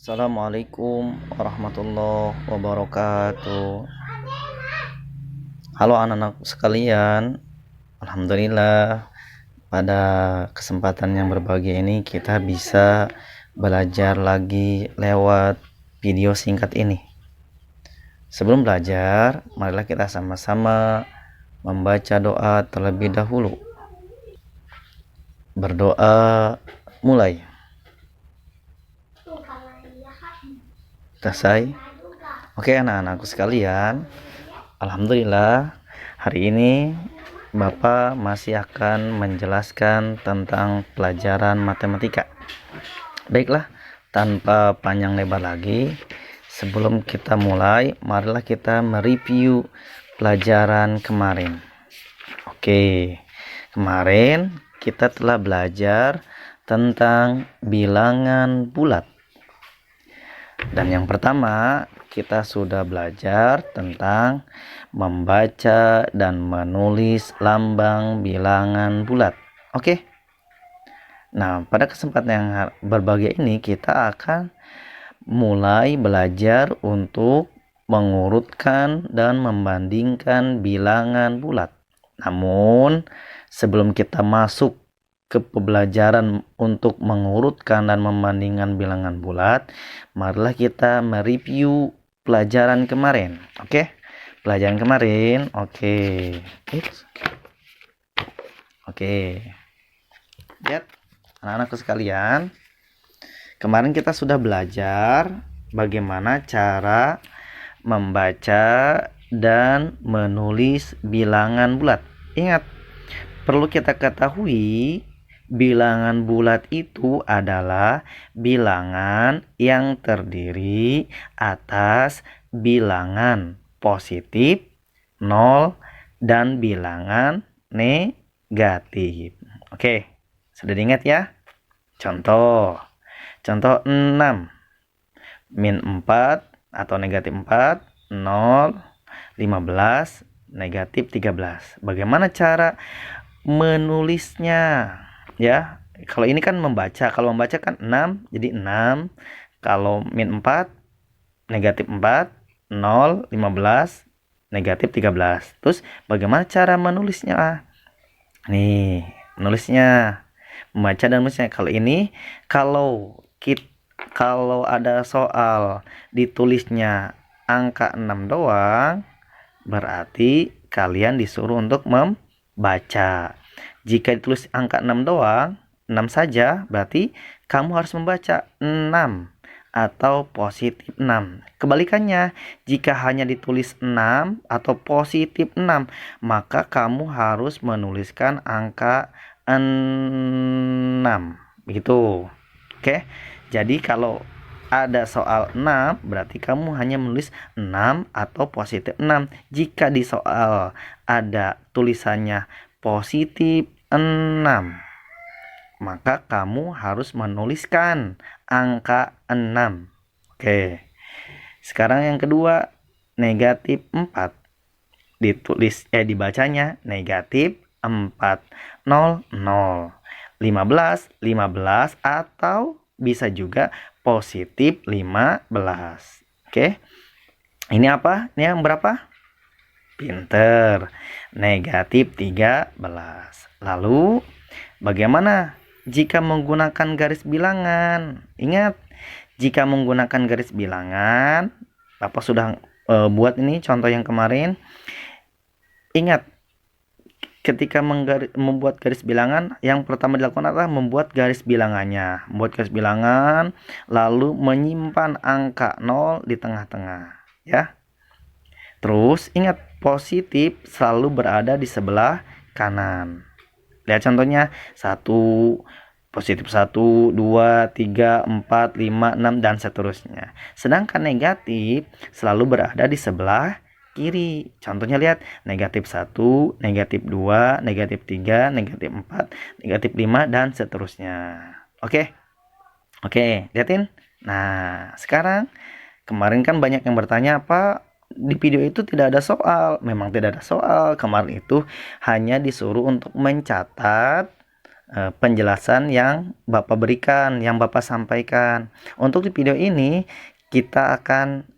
Assalamualaikum warahmatullahi wabarakatuh. Halo anak-anak sekalian. Alhamdulillah pada kesempatan yang berbahagia ini kita bisa belajar lagi lewat video singkat ini. Sebelum belajar, marilah kita sama-sama membaca doa terlebih dahulu. Berdoa mulai. Selesai. Oke anak-anakku sekalian, alhamdulillah hari ini Bapak masih akan menjelaskan tentang pelajaran matematika. Baiklah, tanpa panjang lebar lagi, sebelum kita mulai, marilah kita mereview pelajaran kemarin. Oke, kemarin kita telah belajar tentang bilangan bulat. Dan yang pertama, kita sudah belajar tentang membaca dan menulis lambang bilangan bulat. Oke. Nah, pada kesempatan yang berbahagia ini kita akan mulai belajar untuk mengurutkan dan membandingkan bilangan bulat. Namun, sebelum kita masuk ke pembelajaran untuk mengurutkan dan membandingkan bilangan bulat, marilah kita mereview pelajaran kemarin. Oke? Pelajaran kemarin. Oke. Lihat anak-anakku sekalian. Kemarin kita sudah belajar bagaimana cara membaca dan menulis bilangan bulat. Ingat, perlu kita ketahui bilangan bulat itu adalah bilangan yang terdiri atas bilangan positif, 0, dan bilangan negatif. Oke, sudah diingat ya? Contoh 6, min 4 atau negatif 4, 0, 15, negatif 13. Bagaimana cara menulisnya? Ya, kalau ini kan membaca. Kalau membaca kan 6, jadi 6. Kalau min 4, negatif 4, 0, 15, negatif 13. Terus bagaimana cara menulisnya? Nih, menulisnya. Membaca dan menulisnya. Kalau ini, kalau ada soal ditulisnya angka 6 doang, berarti kalian disuruh untuk membaca. Jika ditulis angka 6 doang, 6 saja, berarti kamu harus membaca 6 atau positif 6. Kebalikannya, jika hanya ditulis 6 atau positif 6, maka kamu harus menuliskan angka 6. Begitu. Oke. Jadi kalau ada soal 6, berarti kamu hanya menulis 6 atau positif 6. Jika di soal ada tulisannya positif 6, maka kamu harus menuliskan angka 6. Oke. Sekarang yang kedua, negatif 4. Dibacanya negatif 4, 0, 0. 15, 15 atau bisa juga positif 15. Oke. Ini apa? Ini yang berapa? Pinter. Negatif 13. Lalu bagaimana jika menggunakan garis bilangan? Ingat, jika menggunakan garis bilangan, Bapak sudah buat ini contoh yang kemarin. Ingat, ketika membuat garis bilangan, yang pertama dilakukan adalah membuat garis bilangannya. Membuat garis bilangan, lalu menyimpan angka 0 di tengah-tengah. Ya. Terus ingat, positif selalu berada di sebelah kanan. Lihat contohnya, 1, positif 1, 2, 3, 4, 5, 6, dan seterusnya. Sedangkan negatif selalu berada di sebelah kiri. Contohnya lihat, negatif 1, negatif 2, negatif 3, negatif 4, negatif 5, dan seterusnya. Oke, lihatin. Nah, sekarang kemarin kan banyak yang bertanya, apa di video itu tidak ada soal? Memang tidak ada soal. Kemarin itu hanya disuruh untuk mencatat penjelasan yang Bapak berikan, yang Bapak sampaikan. Untuk di video ini kita akan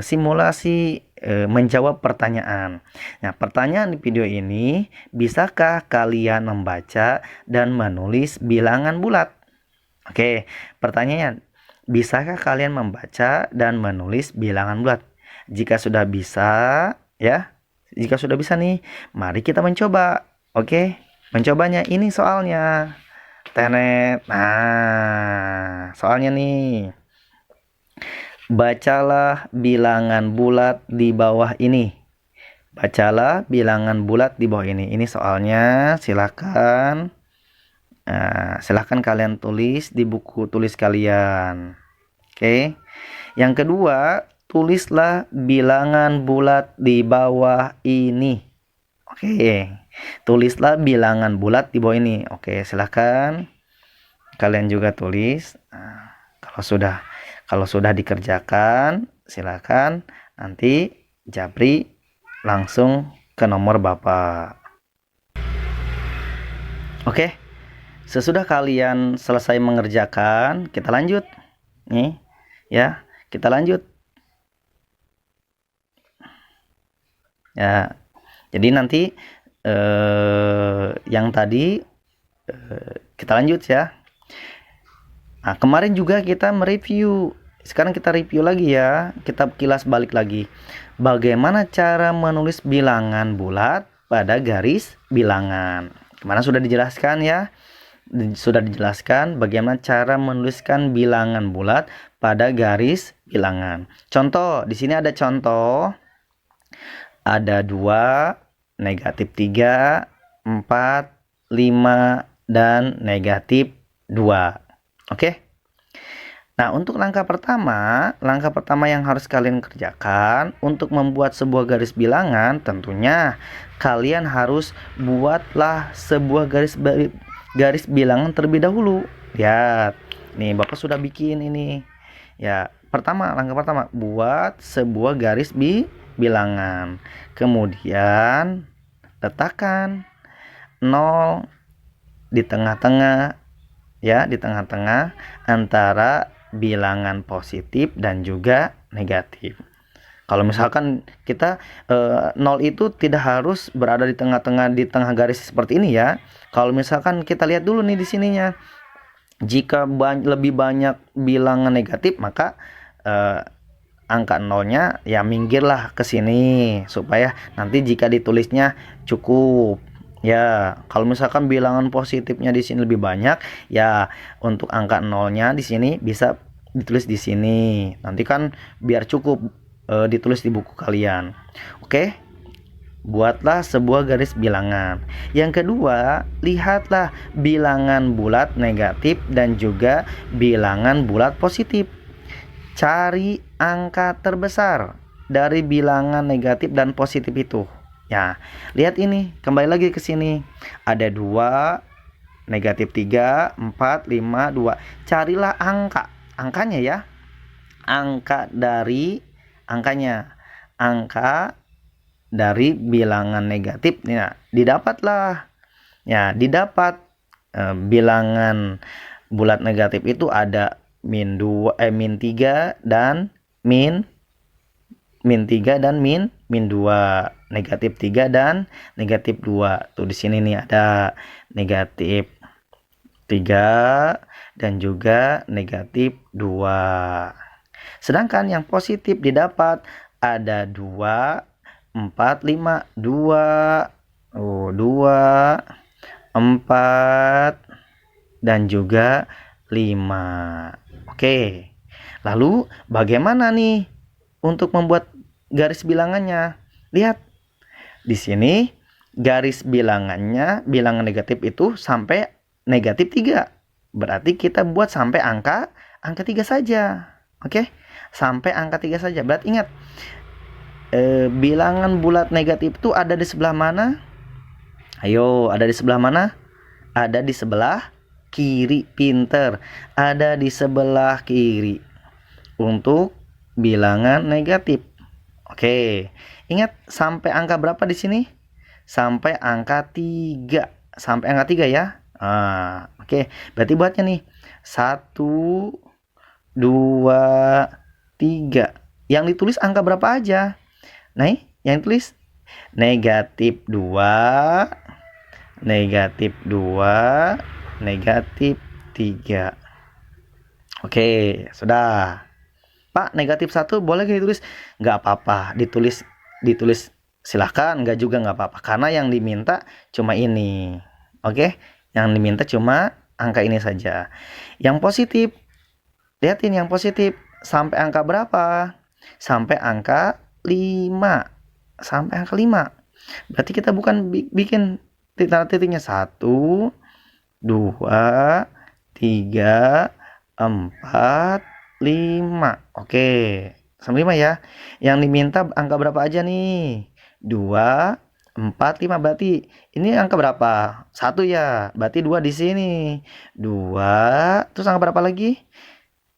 simulasi menjawab pertanyaan. Nah, pertanyaan di video ini, bisakah kalian membaca dan menulis bilangan bulat? Oke, pertanyaan, bisakah kalian membaca dan menulis bilangan bulat? Jika sudah bisa, ya. Jika sudah bisa nih, mari kita mencoba. Oke, mencobanya. Ini soalnya. Tenet. Nah, soalnya nih. Bacalah bilangan bulat di bawah ini. Bacalah bilangan bulat di bawah ini. Ini soalnya, silakan. Silahkan kalian tulis di buku tulis kalian. Oke. Yang kedua, tulislah bilangan bulat di bawah ini. Oke. Tulislah bilangan bulat di bawah ini. Oke, silahkan kalian juga tulis. Kalau sudah dikerjakan, silahkan nanti Japri langsung ke nomor Bapak. Oke. Sesudah kalian selesai mengerjakan, kita lanjut. Nih, ya, kita lanjut. Ya, jadi nanti yang tadi kita lanjut ya. Nah, kemarin juga kita mereview. Sekarang kita review lagi ya. Kita kilas balik lagi. Bagaimana cara menulis bilangan bulat pada garis bilangan. Kemarin sudah dijelaskan ya. Sudah dijelaskan bagaimana cara menuliskan bilangan bulat pada garis bilangan. Contoh, di sini ada contoh. Ada 2, negatif 3, 4, 5, dan negatif 2. Oke. Nah, untuk langkah pertama yang harus kalian kerjakan untuk membuat sebuah garis bilangan, tentunya kalian harus buatlah sebuah garis bilangan terlebih dahulu. Lihat, nih Bapak sudah bikin ini. Ya, langkah pertama, buat sebuah garis bilangan. Kemudian letakkan 0 di tengah-tengah, ya, di tengah-tengah antara bilangan positif dan juga negatif. Kalau misalkan kita 0 itu tidak harus berada di tengah-tengah, di tengah garis seperti ini ya. Kalau misalkan kita lihat dulu nih di sininya, jika lebih banyak bilangan negatif, maka angka 0-nya ya minggirlah ke sini supaya nanti jika ditulisnya cukup. Ya, kalau misalkan bilangan positifnya di sini lebih banyak, ya untuk angka 0-nya di sini bisa ditulis di sini. Nanti kan biar cukup ditulis di buku kalian. Oke. Buatlah sebuah garis bilangan. Yang kedua, lihatlah bilangan bulat negatif dan juga bilangan bulat positif. Cari angka terbesar dari bilangan negatif dan positif itu. Ya, lihat ini, kembali lagi ke sini. Ada 2, negatif 3, 4, 5, 2. Carilah angkanya ya. Angka dari bilangan negatif. Nah, didapatlah. Ya, didapat bilangan bulat negatif itu ada min 3 dan min 3 dan min 2, negatif 3 dan negatif 2. Tuh di sini nih ada negatif 3 dan juga negatif 2. Sedangkan yang positif didapat ada 2, 4, 5, 2, 2, 4, dan juga 5. Oke. Lalu bagaimana nih untuk membuat garis bilangannya? Lihat. Di sini garis bilangannya, bilangan negatif itu sampai negatif 3. Berarti kita buat sampai angka 3 saja. Oke? Sampai angka 3 saja. Berarti ingat, bilangan bulat negatif itu ada di sebelah mana? Ayo, ada di sebelah mana? Ada di sebelah kiri. Pinter. Ada di sebelah kiri untuk bilangan negatif. Oke. Ingat sampai angka berapa di sini? Sampai angka 3. Sampai angka 3 ya. Oke. Berarti buatnya nih 1, 2, 3. Yang ditulis angka berapa aja? Nah, yang ditulis negatif 2, negatif 2, negatif 3. Oke, sudah. Pak, negatif 1 boleh gak ditulis? Nggak apa-apa, ditulis silahkan, nggak juga nggak apa-apa. Karena yang diminta cuma ini. Oke, yang diminta cuma angka ini saja. Yang positif, lihatin yang positif. Sampai angka berapa? Sampai angka 5. Sampai angka 5. Berarti kita bukan bikin titiknya 1, 2, 3, 4, 5. Oke, sampai 5 ya. Yang diminta angka berapa aja nih? 2, 4, 5. Berarti ini angka berapa? 1 ya. Berarti 2 di sini. 2, terus angka berapa lagi?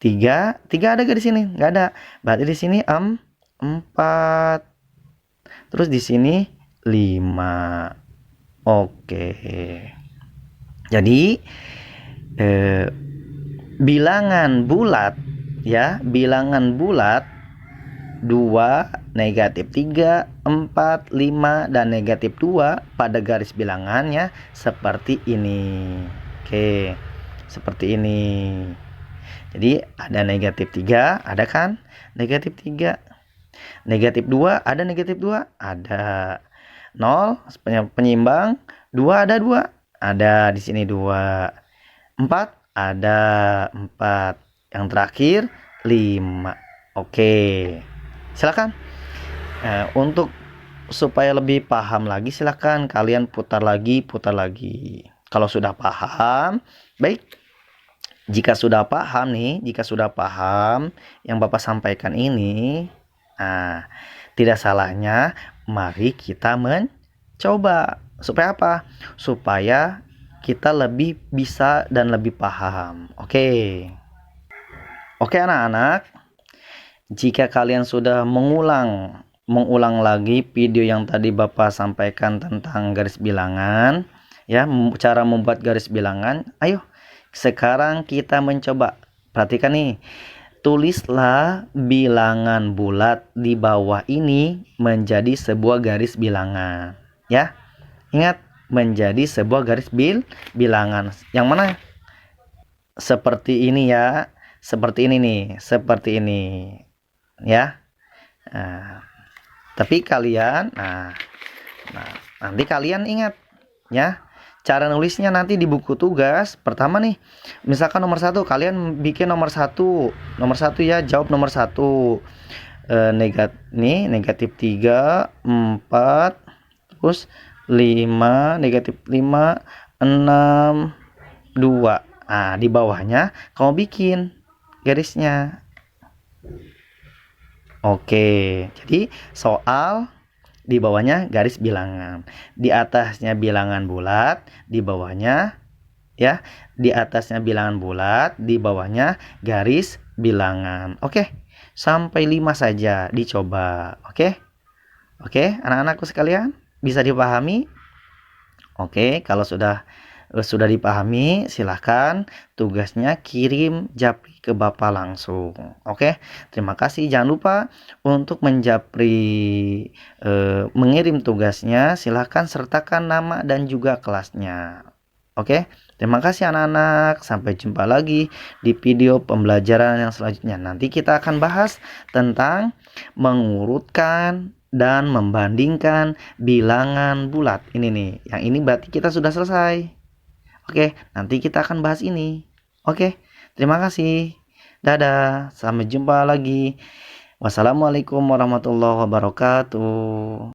3. 3 ada gak di sini? Gak ada. Berarti di sini 4. Terus di sini 5. Oke. Jadi bilangan bulat ya, bilangan bulat 2, negatif 3, 4, 5 dan negatif 2 pada garis bilangannya seperti ini. Oke, seperti ini. Jadi ada negatif 3, ada kan? Negatif 3. Negatif 2, ada negatif 2? Ada. 0 penyimbang, 2 ada 2? Ada di sini 2. 4 ada 4. Yang terakhir 5. Oke. Silakan. Untuk supaya lebih paham lagi silakan kalian putar lagi. Kalau sudah paham, baik. Jika sudah paham yang Bapak sampaikan ini, tidak salahnya mari kita mencoba. Supaya apa? Supaya kita lebih bisa dan lebih paham. Oke, anak-anak. Jika kalian sudah mengulang lagi video yang tadi Bapak sampaikan tentang garis bilangan, ya, cara membuat garis bilangan, ayo sekarang kita mencoba. Perhatikan nih, tulislah bilangan bulat di bawah ini menjadi sebuah garis bilangan, ya. Ingat, menjadi sebuah garis bilangan. Yang mana? Seperti ini ya. Seperti ini nih, seperti ini. Ya. Tapi kalian nanti kalian ingat ya. Cara nulisnya nanti di buku tugas. Pertama nih, misalkan nomor 1, kalian bikin nomor 1 ya, jawab nomor 1. Negatif 3, 4, terus 5, negatif 5, 6, 2. Di bawahnya kamu bikin garisnya. Oke, jadi soal di bawahnya garis bilangan, di atasnya bilangan bulat, di bawahnya ya, di atasnya bilangan bulat, di bawahnya garis bilangan. Oke, sampai 5 saja dicoba. Oke, anak-anakku sekalian, bisa dipahami? Oke, kalau sudah dipahami, silahkan tugasnya kirim japri ke Bapak langsung. Oke, terima kasih. Jangan lupa untuk mengirim tugasnya, silahkan sertakan nama dan juga kelasnya. Oke, terima kasih anak-anak. Sampai jumpa lagi di video pembelajaran yang selanjutnya. Nanti kita akan bahas tentang mengurutkan dan membandingkan bilangan bulat. Ini nih, yang ini berarti kita sudah selesai. Oke, nanti kita akan bahas ini. Oke, terima kasih. Dadah, sampai jumpa lagi. Wassalamualaikum warahmatullahi wabarakatuh.